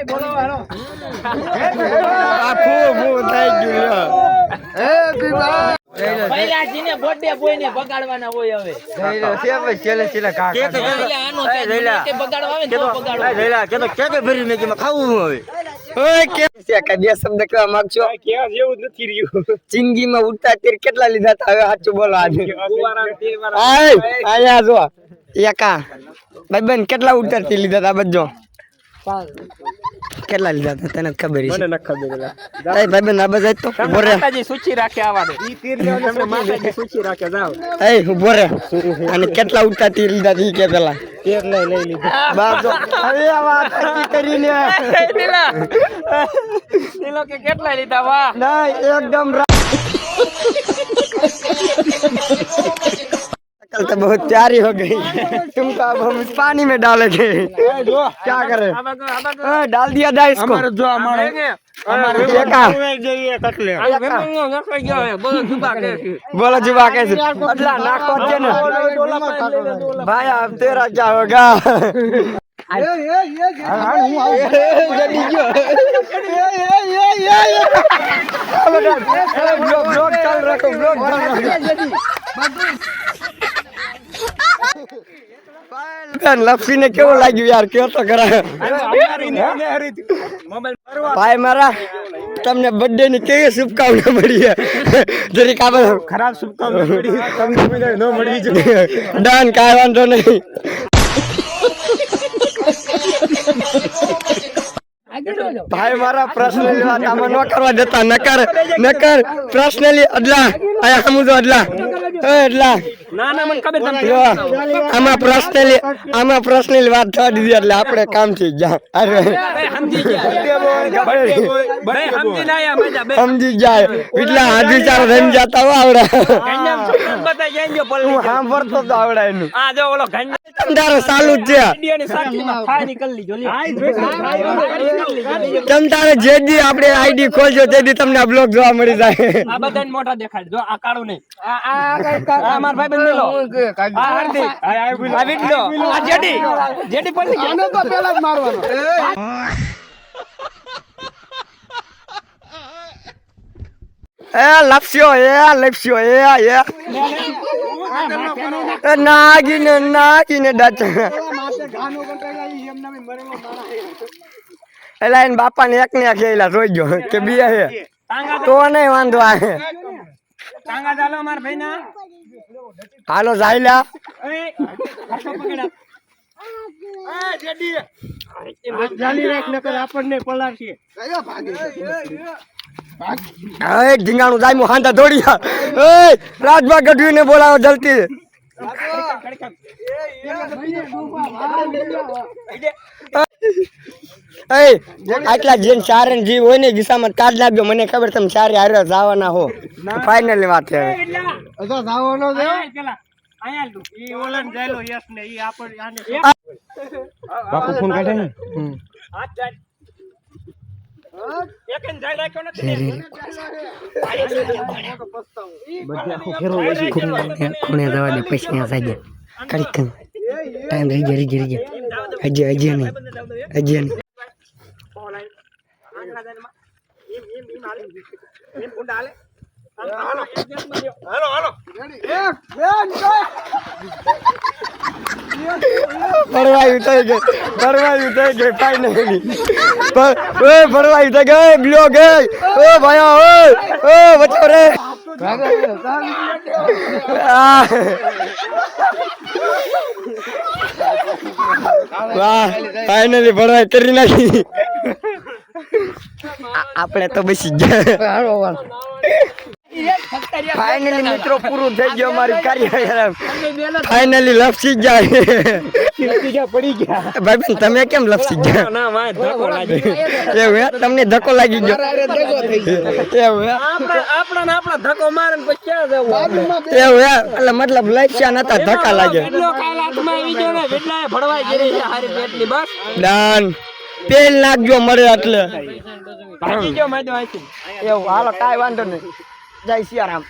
બોલો હાલો પહેલાજીને birthday boy ને બગાડવાના હોય હવે છેલ્લે છેલ્લે કાકા આનો કે બગાડવા આવે તો બગાડવા લેલા કે તો કે ભરી મેં કે ખાવું હવે ઓય કે છે કે બે શબ્દ કહેવા માંગજો કે જેવું નથી રહ્યું જિંદગીમાં ઉડતા તીર કેટલા લીધા હતા હવે સાચું બોલો આજે આયા જો એકા ભાઈબંધ કેટલા ઉડતા તીર લીધા હતા બધો કેટલા લીધા હતા તને ખબર છે મને ન ખબર એ ભાઈબંધ આ બધા તો બોરે માતાજી સૂચિ રાખે આવા દે ઈ તીર લેવા તમને માતાજી સૂચિ રાખે જાવ એ બોરે અને કેટલા ઉડતા તીર લીધા ઈ કે પેલા તીર લઈ લીધા બાપ હવે આ વાત કરીને તીલો કે કેટલા લીધા વાહ નહીં एकदम कल तो बहुत प्यारी हो गई तुमको अब हम इस पानी में डालेंगे क्या करें डाल दिया जाए इसको बोलो जुबा कैसे अगला नाक भाई अब तेरा क्या होगा लपसी ने क्यों लागी यार क्यों तो करा भाई मारा तमने बर्थडे ની કેવી શુભકામના મળી છે જરી કાબે ખરાબ શુભકામના મળી તમને ન મળી જોઈએ ડન કાઈ વાંધો નહીં भाई मारा पर्सनली बात हम न करवा देता नकर पर्सनली अदला आया हम जो अदला अदला ના ના મને ખબર તમને આમાં पर्सनली વાત થવા દીધી એટલે આપણે કામ થઈ ગયા અરે સમજી ગયા ભાઈ સમજી ના મજા બે સમજી જાય એટલા હાજી ચાર રમ જાતા હો આવડા ગંજામ છોકરા બતાઈ જાય પલ્લી હું સાંભળતો તો આવડા એનું આ જો ઓલો ગંજામ તમતારો ચાલુ જ છે ઇન્ડિયાની સાખીમાં ફાય નીકળી લીજો લે તમતારે જેદી આપણે આઈડી ખોલજો તેદી તમને આ બ્લોગ જોવા મળી જાય આ બધાને મોટા દેખાડ જો આ કાળું નહીં આ માર ભાઈ બંધ લો આ હાર્દિક આ વિડલો આ જેડી પલ્લી આને તો પહેલા જ મારવાનો લપસ્યો નાગીને દાચા એલા એને બાપા ને એક ને ખેલા જોઈ ગયો કે બીયા હે તો નહીં વાંધો આવે ટાંગા ચાલો માર ભાઈ ના હાલો જાયલા જાલી રાખ નકર આપણને પલાશી ઢીંગાણું જાયમું હાંડા દોડ્યા રાજભા ગઢવી ને બોલાવો જલ્દી આટલા જેન ચારે જીવ હોય ને ગીસામાં કાઢ નાખજો મને ખબર તમે ચારે હારે જવાના હો ફાઇનલી વાત છે જવાનો છે પેલા આયા તું ઈ ઓલન જાયલો યસ ને ઈ આપણ આને બાપુ ફોન કાઢે ને હાથ જાય એકન જાય રાખ્યો નથી ને બધે આખો ફેરો લેશે ખૂણે જવા દે પછી ત્યાં જાય કડી કમ ટાઈમ રહી ગયા હજી નહીં ભરવાયું થઈ ગઈ ફાઇનલી ભરવાયું થઈ ગઈ બ્લો ગઈ ઓ ભાઈ ઓ બચો રે વાહ ફાઇનલી ભરવાય કરી નાખી આપણે તો બસી ગયા ફાઇનલી મિત્રો પૂરું થઈ ગયું અમારું કાર્ય ફાઇનલી લપસી જાય પડી ગયા ભાઈ તમે કેમ લપસી ગયા ના માય ધક્કો લાગી એવું તમને ધક્કો લાગી ગયો એવું આપણા ધક્કો મારે ને પછી ક્યાં જવું એવું એટલે મતલબ લપસ્યા નતા ધક્કા લાગે એટલો કાલ હાથમાં આવી ગયો ને વેટલાએ ભડવાઈ ગઈ છે હારી પેટની બસ ડન પેલ નાખજો મળે એટલે ભાગી ગયો મેં તો આથી એવું હાલો કાઈ વાંધો નહીં જય સિયારામ